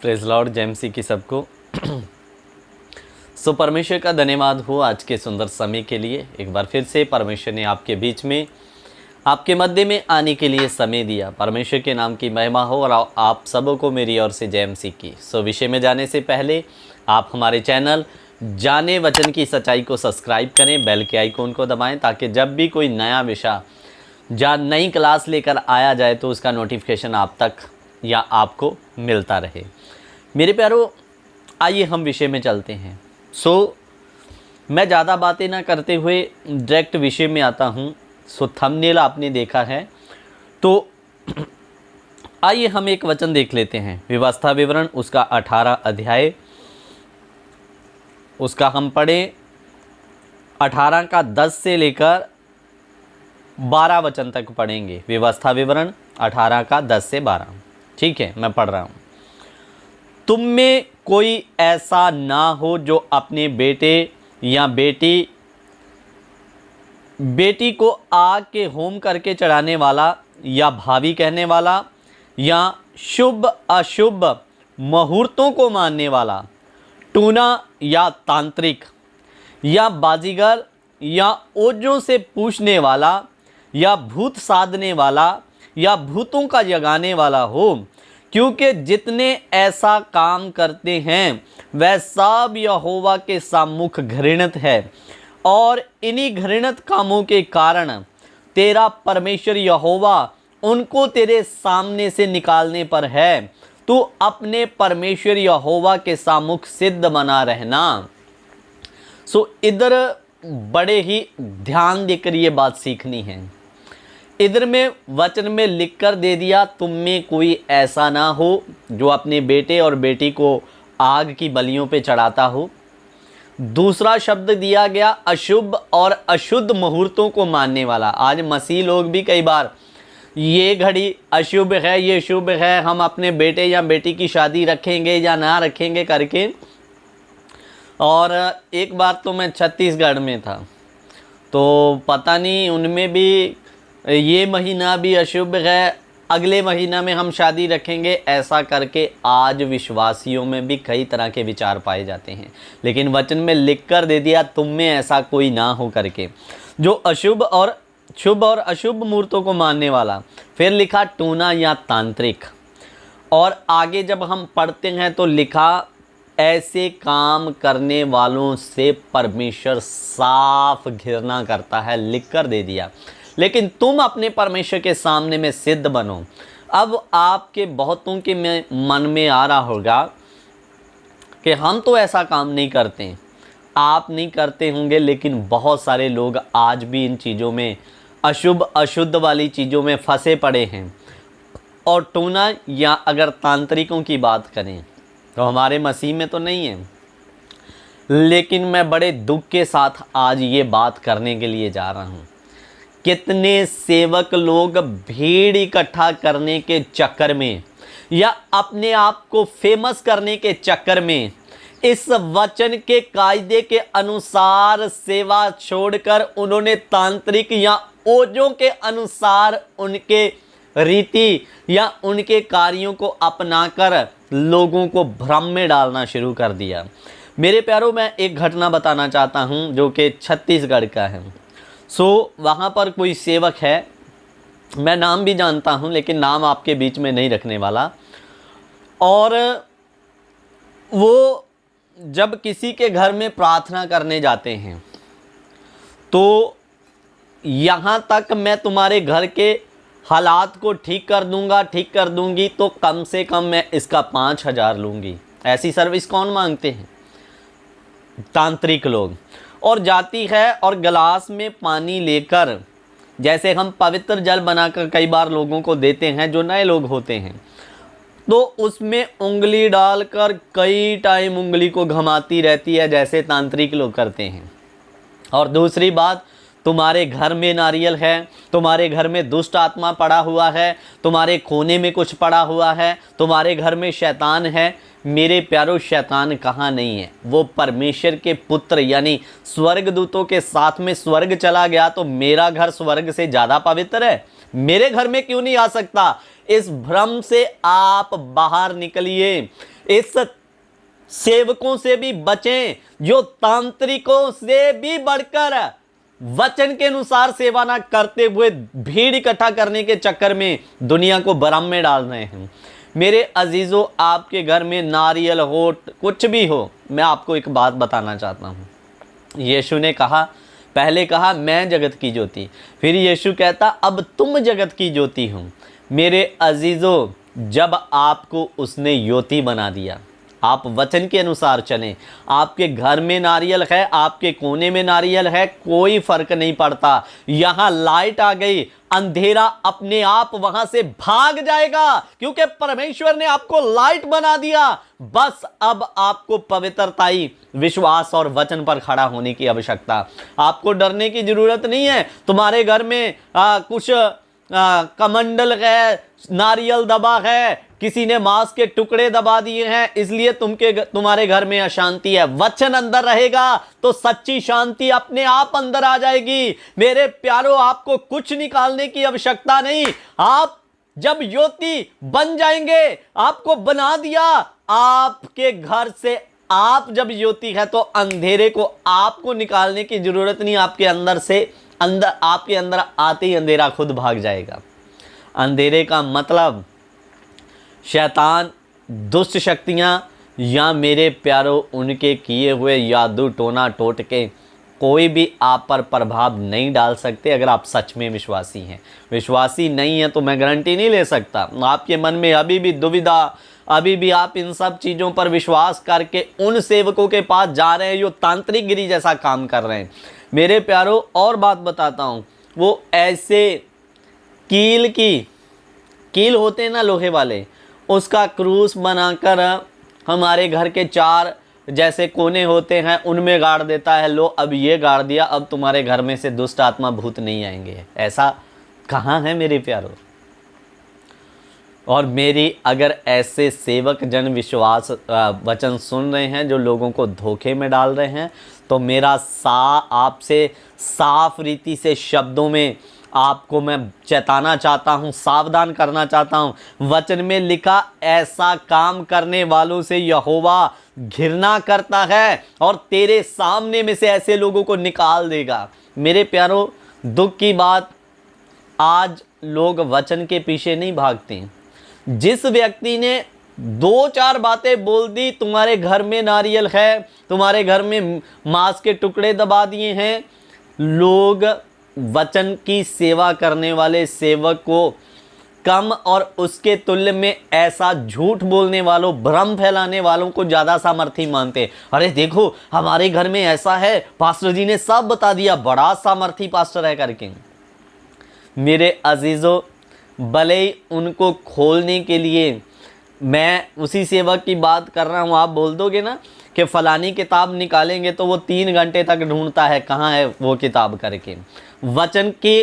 Praise Lord जय मसीह की सबको। सो परमेश्वर का धन्यवाद हो आज के सुंदर समय के लिए। एक बार फिर से परमेश्वर ने आपके बीच में, आपके मध्य में आने के लिए समय दिया। परमेश्वर के नाम की महिमा हो और आप सबों को मेरी ओर से जय मसीह की। सो विषय में जाने से पहले आप हमारे चैनल जाने वचन की सच्चाई को सब्सक्राइब करें, बेल के आइकॉन को दबाएं, ताकि जब भी कोई नया विषय या नई क्लास लेकर आया जाए तो उसका नोटिफिकेशन आप तक या आपको मिलता रहे। मेरे प्यारों, आइए हम विषय में चलते हैं। मैं ज़्यादा बातें ना करते हुए डायरेक्ट विषय में आता हूँ। थंबनेल आपने देखा है, तो आइए हम एक वचन देख लेते हैं। व्यवस्था विवरण उसका 18 अध्याय, उसका हम पढ़े 18 का 10 से लेकर 12 वचन तक पढ़ेंगे। व्यवस्था विवरण 18 का 10 से 12। ठीक है, मैं पढ़ रहा हूँ। तुम में कोई ऐसा ना हो जो अपने बेटे या बेटी को आग के होम करके चढ़ाने वाला, या भावी कहने वाला, या शुभ अशुभ मुहूर्तों को मानने वाला, टूना या तांत्रिक, या बाजीगर, या ओजों से पूछने वाला, या भूत साधने वाला, या भूतों का जगाने वाला हो। क्योंकि जितने ऐसा काम करते हैं वह सब यहोवा के सम्मुख घृणित है, और इन्हीं घृणित कामों के कारण तेरा परमेश्वर यहोवा उनको तेरे सामने से निकालने पर है। तू अपने परमेश्वर यहोवा के सम्मुख सिद्ध बना रहना। इधर बड़े ही ध्यान देकर ये बात सीखनी है। इधर में वचन में लिख कर दे दिया, तुम में कोई ऐसा ना हो जो अपने बेटे और बेटी को आग की बलियों पे चढ़ाता हो। दूसरा शब्द दिया गया अशुभ और अशुद्ध मुहूर्तों को मानने वाला। आज मसीह लोग भी कई बार ये घड़ी अशुभ है, ये शुभ है, हम अपने बेटे या बेटी की शादी रखेंगे या ना रखेंगे करके। और एक बार तो मैं छत्तीसगढ़ में था, तो पता नहीं उनमें भी ये महीना भी अशुभ है, अगले महीना में हम शादी रखेंगे, ऐसा करके आज विश्वासियों में भी कई तरह के विचार पाए जाते हैं। लेकिन वचन में लिख कर दे दिया, तुम में ऐसा कोई ना हो करके, जो अशुभ और शुभ और अशुभ मुहूर्तों को मानने वाला। फिर लिखा टूना या तांत्रिक, और आगे जब हम पढ़ते हैं तो लिखा ऐसे काम करने वालों से परमेश्वर साफ घृणा करता है, लिख कर दे दिया। लेकिन तुम अपने परमेश्वर के सामने में सिद्ध बनो। अब आपके बहुतों के मन में आ रहा होगा कि हम तो ऐसा काम नहीं करते, आप नहीं करते होंगे, लेकिन बहुत सारे लोग आज भी इन चीज़ों में, अशुभ अशुद्ध वाली चीज़ों में फंसे पड़े हैं। और टूना या अगर तांत्रिकों की बात करें तो हमारे मसीह में तो नहीं है, लेकिन मैं बड़े दुख के साथ आज ये बात करने के लिए जा रहा हूँ। कितने सेवक लोग भीड़ इकट्ठा करने के चक्कर में या अपने आप को फेमस करने के चक्कर में इस वचन के कायदे के अनुसार सेवा छोड़कर उन्होंने तांत्रिक या ओजों के अनुसार उनके रीति या उनके कार्यों को अपनाकर लोगों को भ्रम में डालना शुरू कर दिया। मेरे प्यारों, मैं एक घटना बताना चाहता हूं जो कि छत्तीसगढ़ का है। वहाँ पर कोई सेवक है, मैं नाम भी जानता हूँ लेकिन नाम आपके बीच में नहीं रखने वाला। और वो जब किसी के घर में प्रार्थना करने जाते हैं तो यहाँ तक मैं तुम्हारे घर के हालात को ठीक कर दूंगा, ठीक कर दूंगी, तो कम से कम मैं इसका 5,000 लूँगी। ऐसी सर्विस कौन मांगते हैं? तांत्रिक लोग। और जाती है और गिलास में पानी लेकर, जैसे हम पवित्र जल बनाकर कई बार लोगों को देते हैं जो नए लोग होते हैं, तो उसमें उंगली डालकर कई टाइम उंगली को घुमाती रहती है, जैसे तांत्रिक लोग करते हैं। और दूसरी बात, तुम्हारे घर में नारियल है, तुम्हारे घर में दुष्ट आत्मा पड़ा हुआ है, तुम्हारे कोने में कुछ पड़ा हुआ है, तुम्हारे घर में शैतान है। मेरे प्यारों, शैतान कहाँ नहीं है, वो परमेश्वर के पुत्र यानी स्वर्गदूतों के साथ में स्वर्ग चला गया। तो मेरा घर स्वर्ग से ज़्यादा पवित्र है? मेरे घर में क्यों नहीं आ सकता? इस भ्रम से आप बाहर निकलिए। इस सेवकों से भी बचें जो तांत्रिकों से भी बढ़कर वचन के अनुसार सेवा ना करते हुए भीड़ इकट्ठा करने के चक्कर में दुनिया को भ्रम में डाल रहे हैं। मेरे अजीजों, आपके घर में नारियल हो, कुछ भी हो, मैं आपको एक बात बताना चाहता हूँ। यीशु ने कहा, पहले कहा मैं जगत की ज्योति, फिर यीशु कहता अब तुम जगत की ज्योति हो। मेरे अजीजों, जब आपको उसने ज्योति बना दिया, आप वचन के अनुसार चलें। आपके घर में नारियल है, आपके कोने में नारियल है, कोई फर्क नहीं पड़ता। यहाँ लाइट आ गई, अंधेरा अपने आप वहां से भाग जाएगा, क्योंकि परमेश्वर ने आपको लाइट बना दिया। बस अब आपको पवित्रताई, विश्वास और वचन पर खड़ा होने की आवश्यकता। आपको डरने की जरूरत नहीं है। तुम्हारे घर में कुछ कमंडल है, नारियल दबा है, किसी ने मांस के टुकड़े दबा दिए हैं, इसलिए तुम्हारे घर में अशांति है। वचन अंदर रहेगा तो सच्ची शांति अपने आप अंदर आ जाएगी। मेरे प्यारों, आपको कुछ निकालने की आवश्यकता नहीं। आप जब ज्योति बन जाएंगे, आपको बना दिया, आपके घर से आप जब ज्योति है तो अंधेरे को आपको निकालने की जरूरत नहीं। आपके अंदर आते ही अंधेरा खुद भाग जाएगा। अंधेरे का मतलब शैतान, दुष्ट शक्तियां, या मेरे प्यारों उनके किए हुए जादू टोना टोटके कोई भी आप पर प्रभाव नहीं डाल सकते, अगर आप सच में विश्वासी हैं। विश्वासी नहीं है तो मैं गारंटी नहीं ले सकता। आपके मन में अभी भी दुविधा, अभी भी आप इन सब चीज़ों पर विश्वास करके उन सेवकों के पास जा रहे हैं जो तांत्रिकगिरी जैसा काम कर रहे हैं। मेरे प्यारों, और बात बताता हूँ, वो ऐसे कील होते हैं ना लोहे वाले, उसका क्रूस बनाकर हमारे घर के 4 जैसे कोने होते हैं उनमें गाड़ देता है। लो अब ये गाड़ दिया, अब तुम्हारे घर में से दुष्ट आत्मा भूत नहीं आएंगे। ऐसा कहाँ है मेरे प्यारों? और मेरी अगर ऐसे सेवक जन विश्वास वचन सुन रहे हैं जो लोगों को धोखे में डाल रहे हैं, तो मेरा आपसे साफ रीति से शब्दों में आपको मैं चेताना चाहता हूँ, सावधान करना चाहता हूँ। वचन में लिखा, ऐसा काम करने वालों से यहोवा घृणा करता है और तेरे सामने में से ऐसे लोगों को निकाल देगा। मेरे प्यारों, दुख की बात, आज लोग वचन के पीछे नहीं भागते। जिस व्यक्ति ने 2-4 बातें बोल दी, तुम्हारे घर में नारियल है, तुम्हारे घर में मांस के टुकड़े दबा दिए हैं, लोग वचन की सेवा करने वाले सेवक को कम और उसके तुल्य में ऐसा झूठ बोलने वालों, भ्रम फैलाने वालों को ज़्यादा सामर्थी मानते। अरे देखो हमारे घर में ऐसा है, पास्टर जी ने सब बता दिया, बड़ा सामर्थी पास्टर है करके। मेरे अजीज़ों, भले ही उनको खोलने के लिए मैं उसी सेवक की बात कर रहा हूँ, आप बोल दोगे ना कि फ़लानी किताब निकालेंगे तो वो 3 घंटे तक ढूंढता है कहाँ है वो किताब करके। वचन की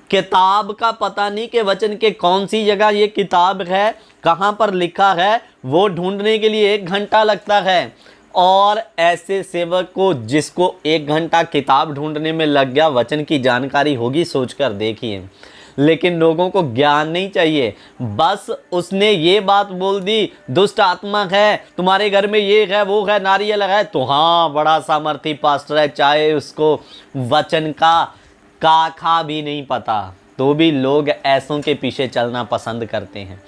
किताब का पता नहीं कि वचन के कौन सी जगह ये किताब है, कहाँ पर लिखा है, वो ढूंढने के लिए 1 घंटा लगता है। और ऐसे सेवक को जिसको 1 घंटा किताब ढूंढने में लग गया, वचन की जानकारी होगी, सोचकर देखिए। लेकिन लोगों को ज्ञान नहीं चाहिए। बस उसने ये बात बोल दी, दुष्ट आत्मा है, तुम्हारे घर में ये है, वो है, नारियल है, तो हाँ बड़ा सामर्थी पास्टर है। चाहे उसको वचन का काखा भी नहीं पता, तो भी लोग ऐसों के पीछे चलना पसंद करते हैं।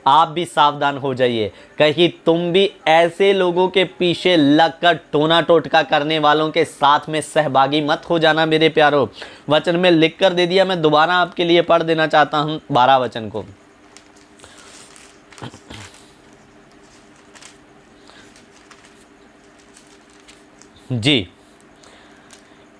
आप भी सावधान हो जाइए, कहीं तुम भी ऐसे लोगों के पीछे लगकर टोना टोटका करने वालों के साथ में सहभागी मत हो जाना। मेरे प्यारों, वचन में लिख कर दे दिया, मैं दोबारा आपके लिए पढ़ देना चाहता हूं 12 वचन को। जी,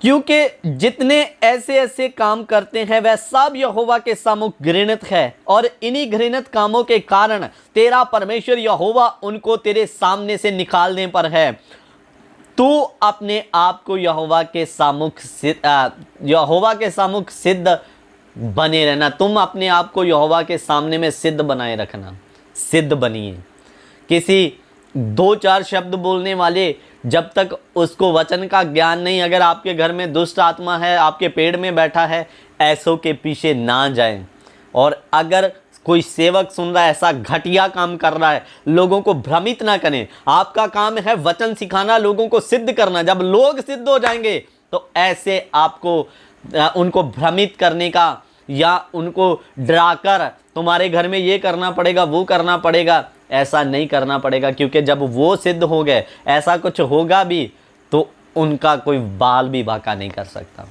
क्योंकि जितने ऐसे ऐसे काम करते हैं वह सब यहोवा के सम्मुख घृणित है, और इन्हीं घृणित कामों के कारण तेरा परमेश्वर यहोवा उनको तेरे सामने से निकालने पर है। तू अपने आप को यहोवा के सम्मुख सिद्ध बने रहना। तुम अपने आप को यहोवा के सामने में सिद्ध बनाए रखना, सिद्ध बनिए। किसी 2-4 शब्द बोलने वाले, जब तक उसको वचन का ज्ञान नहीं, अगर आपके घर में दुष्ट आत्मा है, आपके पेड़ में बैठा है, ऐसों के पीछे ना जाएं। और अगर कोई सेवक सुन रहा है ऐसा घटिया काम कर रहा है, लोगों को भ्रमित ना करें। आपका काम है वचन सिखाना, लोगों को सिद्ध करना। जब लोग सिद्ध हो जाएंगे तो ऐसे आपको उनको भ्रमित करने का या उनको डराकर तुम्हारे घर में ये करना पड़ेगा, वो करना पड़ेगा, ऐसा नहीं करना पड़ेगा। क्योंकि जब वो सिद्ध हो गए, ऐसा कुछ होगा भी तो उनका कोई बाल भी बांका नहीं कर सकता।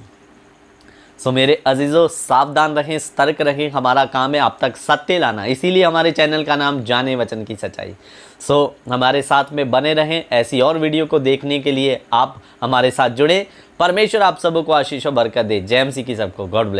सो मेरे अजीज़ों, सावधान रहें, सतर्क रहें। हमारा काम है आप तक सत्य लाना, इसीलिए हमारे चैनल का नाम जाने वचन की सच्चाई। सो हमारे साथ में बने रहें। ऐसी और वीडियो को देखने के लिए आप हमारे साथ जुड़े। परमेश्वर आप सबको आशीष और बरकत दे। जय मसीह की सबको। God bless.